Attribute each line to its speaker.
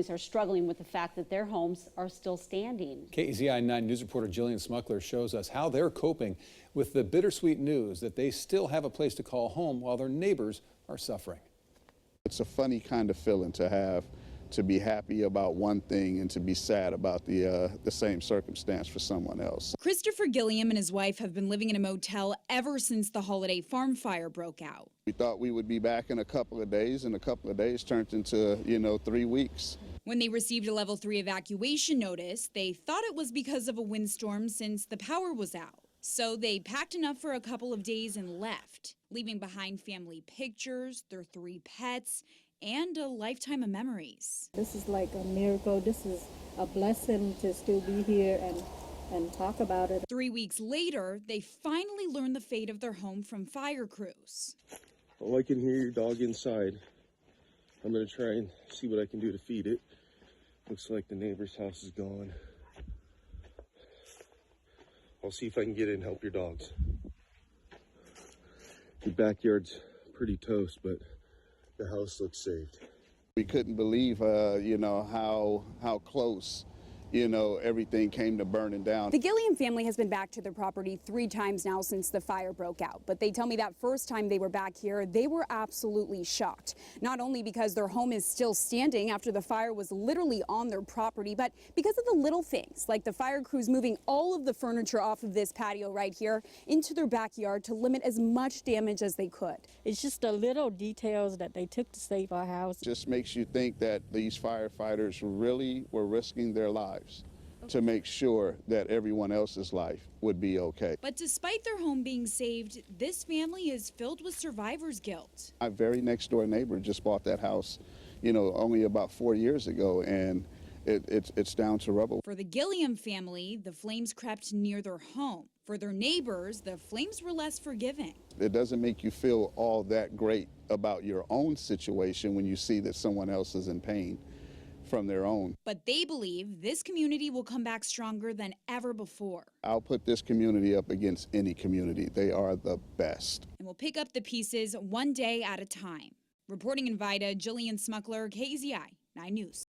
Speaker 1: Are struggling with the fact that their homes are still standing.
Speaker 2: KEZI 9 News reporter Jillian Smuckler shows us how they're coping with the bittersweet news that they still have a place to call home while their neighbors are suffering.
Speaker 3: It's a funny kind of feeling to have, to be happy about one thing and to be sad about the same circumstance for someone else.
Speaker 4: Christopher Gilliam and his wife have been living in a motel ever since the Holiday Farm fire broke out.
Speaker 3: We thought we would be back in a couple of days, and a couple of days turned into, 3 weeks.
Speaker 4: When they received a level 3 evacuation notice, they thought it was because of a windstorm since the power was out. So they packed enough for a couple of days and left, leaving behind family pictures, their 3 pets, and a lifetime of memories.
Speaker 5: This is like a miracle. This is a blessing to still be here and talk about it.
Speaker 4: 3 weeks later, they finally learned the fate of their home from fire crews.
Speaker 6: Oh, I can hear your dog inside. I'm going to try and see what I can do to feed it. Looks like the neighbor's house is gone. I'll see if I can get in and help your dogs. Your backyard's pretty toast, but the house looks saved.
Speaker 3: We couldn't believe, how close, everything came to burning down.
Speaker 4: The Gilliam family has been back to their property 3 times now since the fire broke out. But they tell me that first time they were back here, they were absolutely shocked. Not only because their home is still standing after the fire was literally on their property, but because of the little things, like the fire crews moving all of the furniture off of this patio right here into their backyard to limit as much damage as they could.
Speaker 5: It's just the little details that they took to save our house.
Speaker 3: Just makes you think that these firefighters really were risking their lives to make sure that everyone else's life would be okay.
Speaker 4: But despite their home being saved, this family is filled with survivor's guilt.
Speaker 3: My very next door neighbor just bought that house, only about 4 years ago, and it's down to rubble.
Speaker 4: For the Gilliam family, the flames crept near their home. For their neighbors, the flames were less forgiving.
Speaker 3: It doesn't make you feel all that great about your own situation when you see that someone else is in pain from their own.
Speaker 4: But they believe this community will come back stronger than ever before.
Speaker 3: I'll put this community up against any community. They are the best.
Speaker 4: And we'll pick up the pieces one day at a time. Reporting in Vida, Jillian Smuckler, KEZI 9 News.